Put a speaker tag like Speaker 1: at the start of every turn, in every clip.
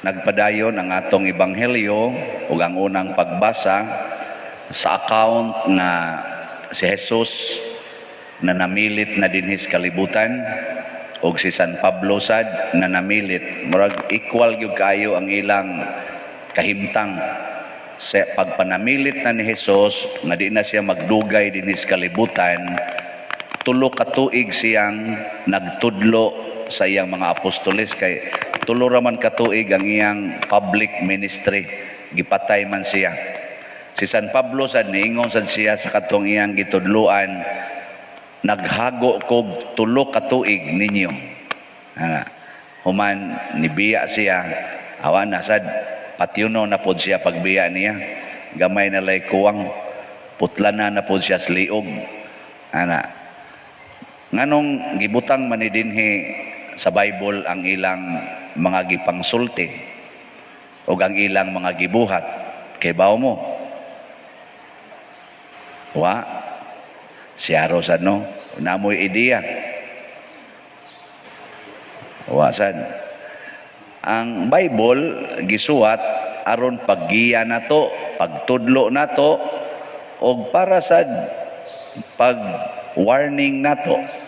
Speaker 1: nagpadayon ang atong ebanghelyo ug ang unang pagbasa sa account na si Jesus na namilit na dinhis kalibutan ug si San Pablo sad na namilit. Murag equal gyud kayo ang ilang kahimtang sa pagpanamilit na ni Jesus nga di na siya magdugay dinhis kalibutan. Tulo ka tuig siyang nagtudlo sa iyang mga apostoles, kay tulo raman ka tuig ang iyang public ministry, gipatay man siya. Si San Pablo sad niingon sad siya sa katong iyang gitudloan, naghago kog tulo ka tuig ninyo. Human nibiya siya, awan na sad patyuno na pod siya pagbiya niya, gamay na lay kuwang, putla na pod siya sliog. Nganong gibutang manidinhi sa Bible ang ilang mga gipangsulti o ang ilang mga gibuhat, kay bawo mo wa siya rosad no namoy ideya wa sad ang Bible gisuwat aron paggiya nato, pagtudlo nato og para sad pag warning nato.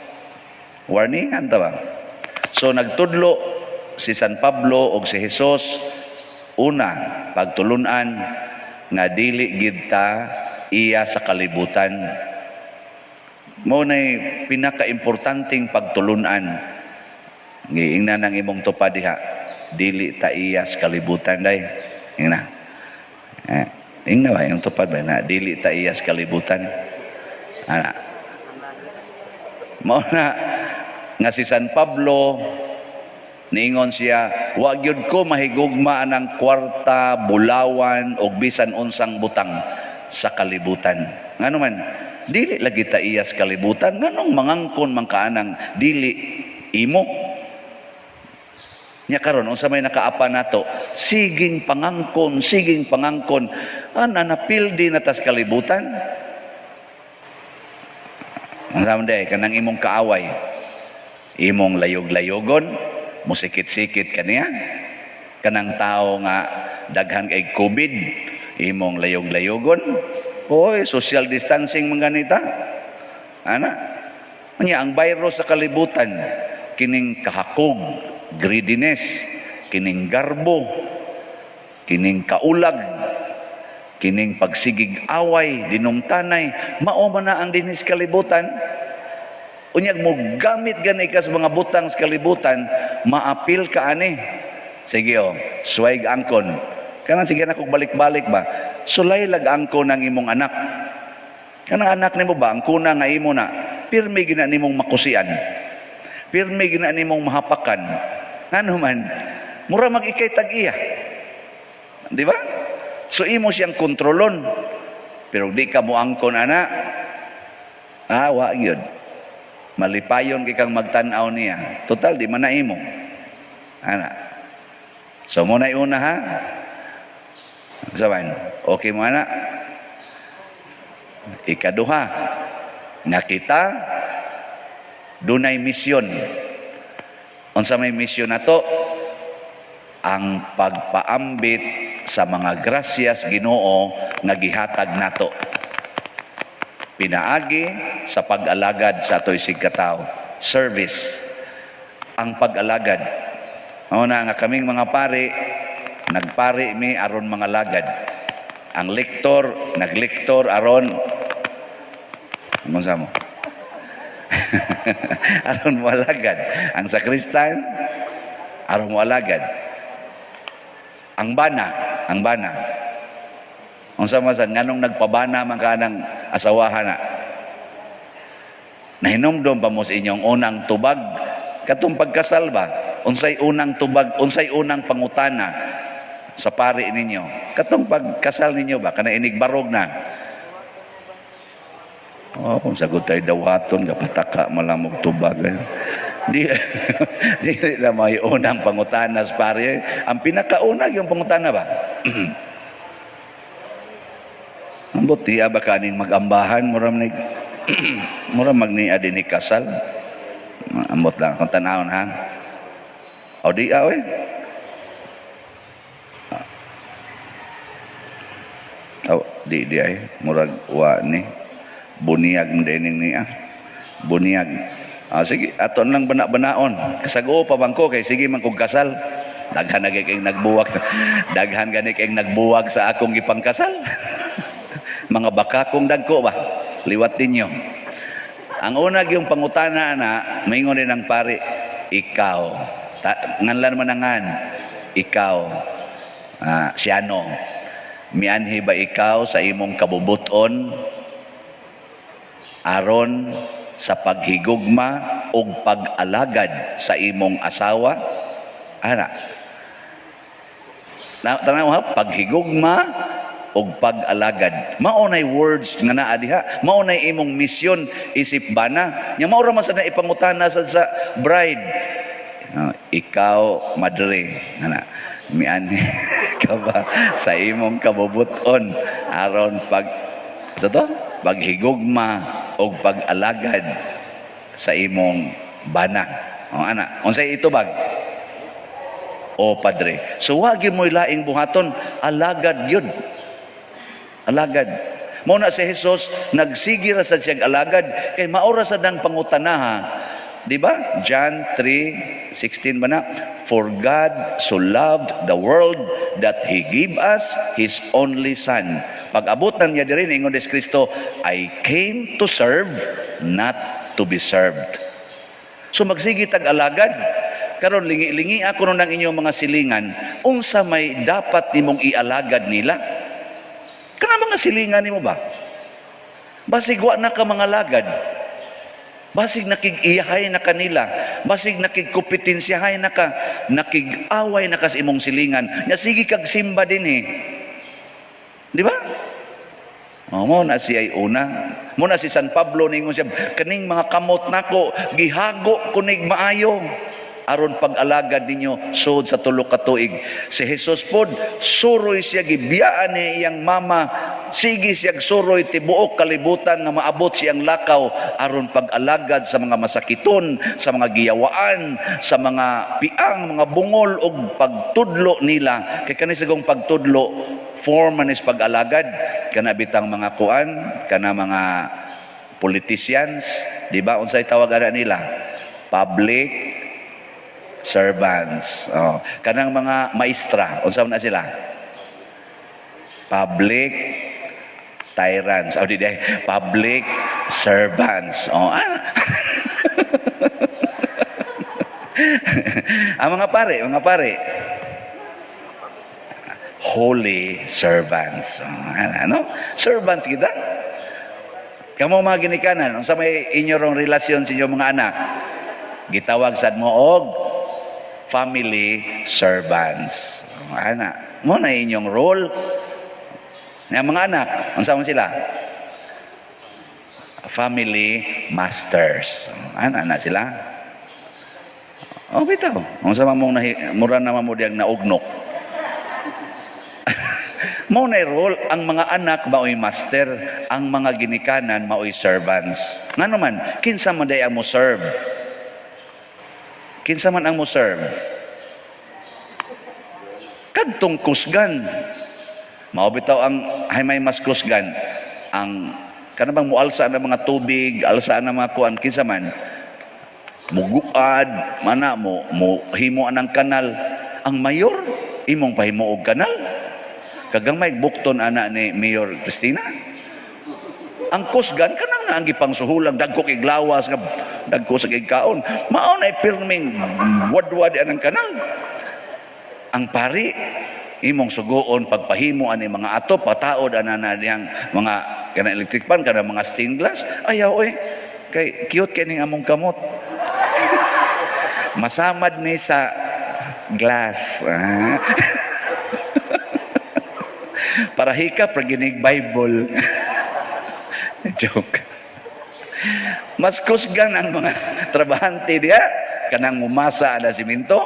Speaker 1: Warningan ta ba? So nagtudlo si San Pablo og si Jesus, una pagtulunan nga dili gid ta iya sa kalibutan. Mao nay pinaka-importanteng pagtulunan. Giingnan nang imong tupad diha, dili ta iya sa kalibutan day. Ingna. Ingna ba yung tupad ba na dili ta iya sa kalibutan? Mao na nga si San Pablo niingon siya, wa gyud ko mahigugma anang kwarta, bulawan og bisan unsang butang sa kalibutan. Ngano man dili lagi ta iya sa kalibutan, nganong mangangkon man kaanang dili imo? Nya karon unsa may nakaapa nato, siging pangangkon ana napildi na tas kalibutan. Ang samday kanang imong kaaway, imong layog-layogon, musikit-sikit kaniya. Kanang tao nga daghan kay COVID, imong layog-layogon. Hoy, social distancing man ganita. Nya ang virus sa kalibutan, kining kahakog, greediness, kining garbo, kining kaulag, kining pagsigig away, dinumtanay, mao man na ang dinis kalibutan. Unyag mo gamit ganay ka sa mga butang sa kalibutan, maapil ka ani. Sige suway angkon. Kanang sige na kog balik-balik ba, sulay lag angkon ng imong anak. Kanang anak nimo ba, ang kuna nga imo na, pirmi gina nimong makusian. Pirmi gina nimong mahapakan. Ano man, mura mag-ikay tag-iya. Di ba? So imo siyang kontrolon, pero di ka mo angkon ana, wa gyud. Malipayon kay kang magtan-aw niya. Total di man na imo. So mo na una ha. Saban, okay mo ana. Ikaduha, nga kita dunay misyon. Unsa may misyon nato? Ang pagpaambit sa mga grasyas Ginoo nga gihatag nato. Pinaagi sa pag-alagad sa atoy sigkatawo. Service. Ang pag-alagad. Mao na nga kaming mga pari, nagpari mi aron mga lagad. Ang lektor, naglektor aron mo aron mo alagad. Ang sakristan aron mo alagad. Ang bana. Unsa man sad nganong nagpabana man kanang asawahan na. Nahinomdom pa mo sa inyong unang tubag katong pagkasal ba? Unsay unang tubag, unsay unang pangutana sa pari ninyo? Katong pagkasal ninyo ba kana inigbarog na? Kung sagot tayo dawaton kapataka malamog tubag. Di na may unang pangutana sa pari. Ang pinakauna yung pangutana ba? Ang butiya ba kaning magambahan mura magniya din ni kasal. Ambot lang kung tanahon ha. O di Di ay murag wa ni bunyag mo dining niya. Bunyag. Sige, aton lang bana-banaon. Kasago pa bangko kay sige man kog kasal. Daghan na kay nagbuwag. Daghan gani kay nagbuwag sa akong gipangkasal. Mga baka kong dagko ba? Liwat ninyo. Ang una yung pangutana na maingon din ang pari, ikaw. Nganlan manangan, ikaw. Siyano. Mianhi ba ikaw sa imong kabubuton aron sa paghigugma o pag-alagad sa imong asawa? Ana. Tanaw ha, paghigugma o pag-alagad. Maunay words nga naa diha. Maunay imong misyon isip bana. Nya mao ra man sa ipangutana sa bride. Ikaw madre ana miani ka ba sa imong kabubuton aron paghigugma o pag-alagad sa imong bana. Ana, unsay itubag? O padre. So wagi mo laing buhaton, alagad yun. Alagad. Mao na si Jesus nagsigi ra sa siyang alagad kay maura sa dang pangutanaha. Di ba? John 3:16 ba na? For God so loved the world that He gave us His only Son. Pag-abutan niya diri ingon des Kristo, I came to serve, not to be served. So magsigi tag alagad. Karon lingi-lingi ako nang inyong mga silingan, unsa may dapat nimong ialagad nila? Kana mga silingan nimo ba? Basig wa na ka mga lagad. Basig nakig-iyahay na kanila. Basig nakig-kompetensyahay na ka. Nakig-away na ka sa imong silingan. Nya sige kag simba din eh. Di ba? Mo na si ay una. Mo na si San Pablo ningon siya, kaning mga kamot nako gihago kunig maayo aron pag-alagad ninyo sud sa tulo ka tuig. Si Jesus pod suroy siya gibiyaan ni iyang mama, sige siya suroy tibuok kalibutan nga maabot siyang lakaw aron pag-alagad sa mga masakiton, sa mga giyawaan, sa mga piang, mga bungol ug pagtudlo nila. Kay kani sigong pagtudlo form man is pag-alagad kana bitang mga kuan, kana mga politicians, di ba? Unsay tawag ana nila? Public servants. Kanang mga maestra, unsa na sila? Public tyrants. Di day, public servants. Ang mga pare, holy servants. Ano? Servants kita. Kamo mga ginikanan, unsa may inyong relasyon sa inyong mga anak? Gitawag sad mo og family servants. Ana, mo na inyong role. Nga mga anak, unsa man sila? Family masters. Ana na sila. Bitaw. Unsa man mong mura naman mo diyang naugnok. Mao na role, ang mga anak maoy master, ang mga ginikanan maoy servants. Ngano man, kinsa man day ang mo serve? Kinsa man ang mo serve? Kadtong kusgan. Mao bitaw ang may mas kusgan. Ang kanabang mualsa na mga tubig, alsa na mga kuan kinsa man. Muguad, mana mo himo anang kanal. Ang mayor imong pahimo og kanal. Kagang may bukton ana ni Mayor Cristina. Ang kusgan kanang naang gipangsuhulang dagko kay glawas nga dagko sa kaon. Mao na pirming wadwad anang kanal. Ang pari imong sugoon pagpahimo ani mga ato pataod ana na diyang mga kana electric pan kana mga stained glass. Ayaw kay cute kay ning among kamot. Masamad ni sa glass. Para hika praginig Bible. Joke. Mas kusgan ang mga trabahante diya kanang mumasa na simento.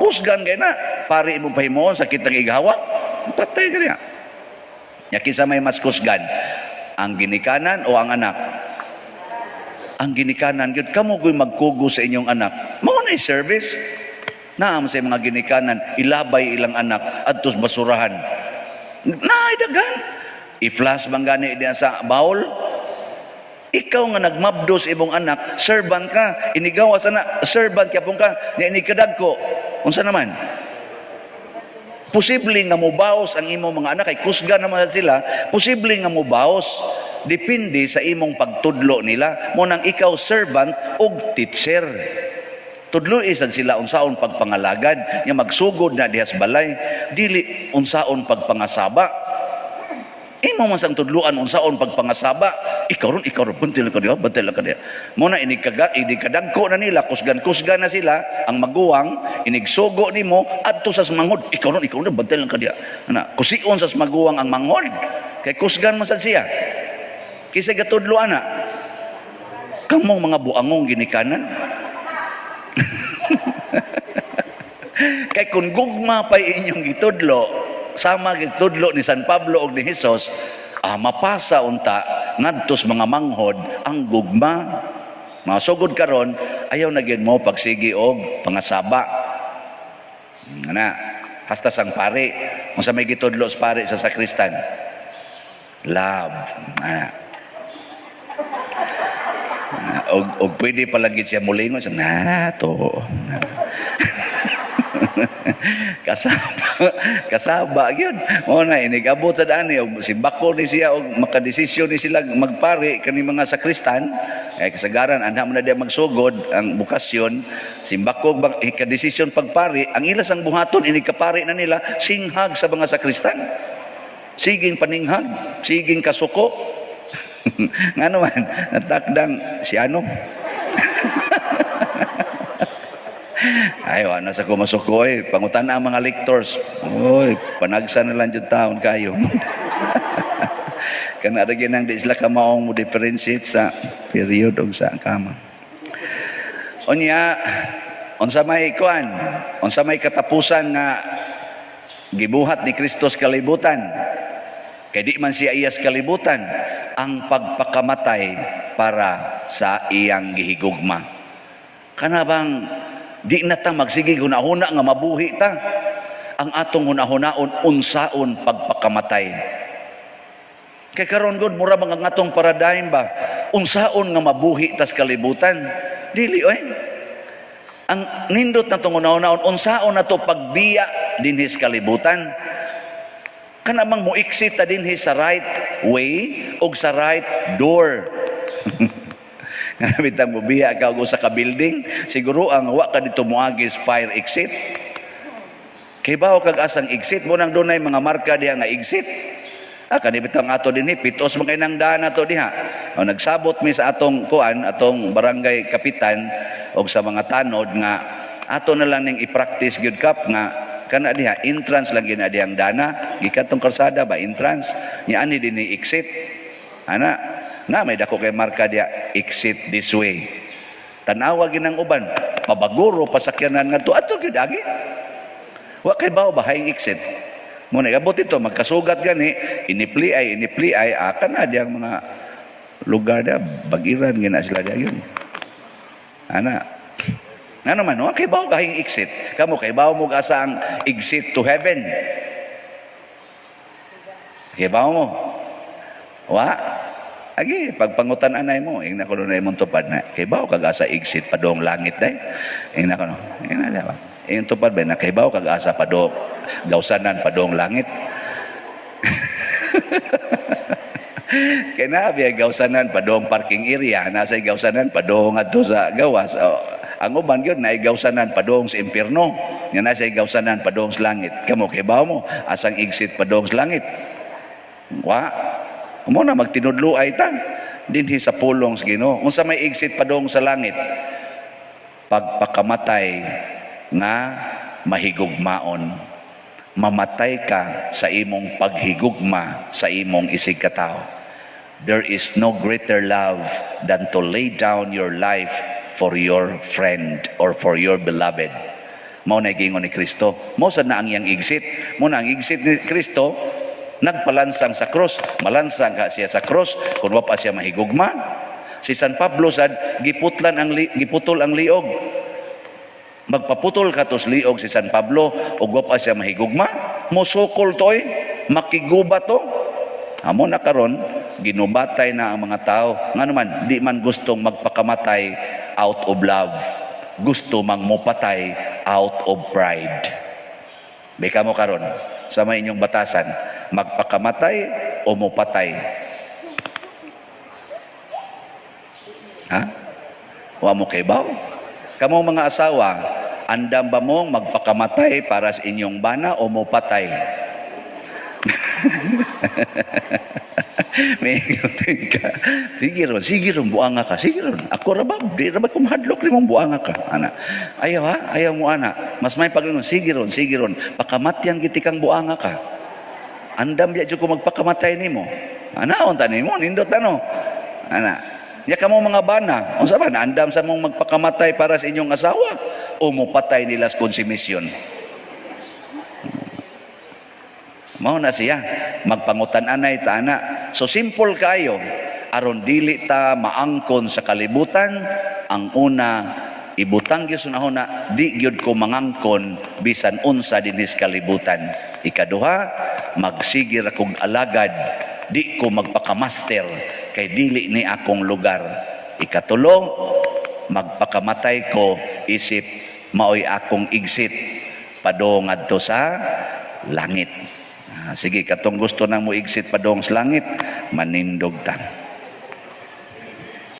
Speaker 1: Kusgan kay na. Pari mo pahimo sakit ang ighawa. Patay ka niya. Nya kinsa may mas kusgan? Ang ginikanan o ang anak? Ang ginikanan gyud kamo goy magkugo sa inyong anak. Mao na service. Naam sa mga ginikanan ilabay ilang anak adtos basurahan. Naay dagan. I-flash bang gani diya sa baul? Ikaw nga nagmabdos imong anak, servant ka, inigawas na, servant ka pong ka, nga inikadag ko. Unsa naman? Posible nga mubaos ang imong mga anak, kay kusga naman sila, posible nga mubaos. Depende sa imong pagtudlo nila. Munang ikaw servant og teacher. Tudlo isad sila unsaon pagpangalagad, nga magsugod na dihas balay, dili unsaon pagpangasaba. Imo man sang tudluan unsaon pagpangasaba, ikaw ron bantil ka diha. Muna inikadagko na nila, kusgan na sila ang maguwang, inigsugo nimo adto sa mangod, ikaw ron bantil ka diha. Ana, kusion sa maguwang ang mangod, kay kusgan man sad siya. Kisa gatudloan na. Kamong mga buangong ginikanan. Kay kung gugma pa inyong gitudlo, sama gitudlo ni San Pablo og ni Hesus, mapasa unta ngadtos mga manghod ang gugma. Masugod karon ayaw na gyud mo pagsigi og pangasaba. Ana, hasta sang pare, unsa may gitudlo sa pare sa sakristan? Love. Og pwede palagi siya mulingon sa nato. kasaba gyud mo na inigabot sa daan og simbako ni siya og makadesisyon ni sila magpari kani mga sakristan ay kasagaran anha man na diya magsugod ang bukasyon simbako kadesisyon pagpari ang ilas ang buhaton ini kapari na nila singhag sa mga sakristan siging paninghag siging kasuko ngano man natakdang si ano ayo ana sa kumasuko pangutan ang mga lectors panagsa na lang jud taon kayo kana ra gyud nang di sila kamaong mo differentiate sa period og sa kama unya unsa may katapusan nga gibuhat ni Kristo sa kalibutan kay di man siya iyas kalibutan ang pagpakamatay para sa iyang gihigugma kana bang di na ta magsige hunahuna nga mabuhi ta ang atong hunahunaon unsaon pagpakamatay kay karon gud mura bang ang atong paradigm ba unsaon nga mabuhi tas kalibutan dili ang nindot na tong hunahunaon unsaon nato pagbiya dinhi sa kalibutan kana bang mo exit ta dinhi sa right way og sa right door nga bitang mobiya ka og usa ka building siguro ang wa ka dito moagis fire exit kay bawo kag asang exit mo nang dunay mga marka diha nga exit kani bitang ato dinhi pitos man kay nang daan ato diha nagsabot mi sa atong atong barangay kapitan og sa mga tanod nga ato na lang ning i-practice gyud kap nga kana diha entrance lang gyud dihang dana gikatong kalsada ba entrance nya ani dinhi exit ana na may dako kay marka dia exit this way tanawa ginang uban mabaguro pasakyanan ngadto ato gyud agi wa kay bawo bahayng exit mo na gabot ito magkasugat gani inipli ay kana diyang mga lugar dia bagiran gina sila dia yun ana ano man wa kay bawo kahing exit kamo kay bawo mo asa ang exit to heaven kay bawo mo wa agi pagpangutan anay mo ing nakuno na imong tupad na kay bawo kag asa exit padong langit day ing nakuno ing na ba ing tupad ba na kay bawo kag asa padong gawsanan padong langit kay na biya gawsanan padong parking area nasa gawsanan padong adto sa gawas ang uban gyud na gawsanan padong sa impierno nya nasa gawsanan padong sa langit kamo kay bawo mo asang exit padong sa langit wa mo na magtinudluay ta dinhi sa pulong sa Ginoo unsa may exit padong sa langit pagpakamatay nga mahigugmaon mamatay ka sa imong paghigugma sa imong isig katao there is no greater love than to lay down your life for your friend or for your beloved mao na gingon ni Kristo mao sad na ang iyang exit mo na ang exit ni Kristo nagpalansang sa cross malansang ka siya sa cross kun wa pa siya mahigugma si San Pablo sad giputol ang liog magpaputol ka tos liog si San Pablo ug wa pa siya mahigugma mosukol toy makiguba to Amo na karon ginubatay na ang mga tao nga naman di man gustong magpakamatay out of love, gusto mang mopatay out of pride. Beka mo karon sa may inyong batasan, magpakamatay o mopatay? Ha? Wa mo kay baw? Kamo mga asawa, andam ba mong magpakamatay para sa inyong bana o mopatay? May ka. Sige ron, buanga ka. Sige ron. Ako rabab, di rabab kumahadlok rin mong buanga ka. Ana. Ayaw ha, ayaw mo ana. Mas may paglingon, sige ron. Pakamatyan kiti kang buanga ka. Andam ya ko magpakamatay nimo. Ana, unta nimo, nindot ano. Ana. Ya kamo mga bana, unsa ba andam sa mong magpakamatay para sa inyong asawa o mopatay nila sa konsumisyon? Mao na siya magpangutan-anay ta ana. So simple kayo aron dili ta maangkon sa kalibutan. Ang una ibutang gyud sunahona di gyud ko mangangkon bisan unsa dinis kalibutan. Ikaduha, magsigir akong alagad, di ko magpakamaster kay dili ni akong lugar. Ikatulo, magpakamatay ko isip maoy akong exit padong adto sa langit. Sige, katong gusto nang mo exit padong sa langit, manindog ta.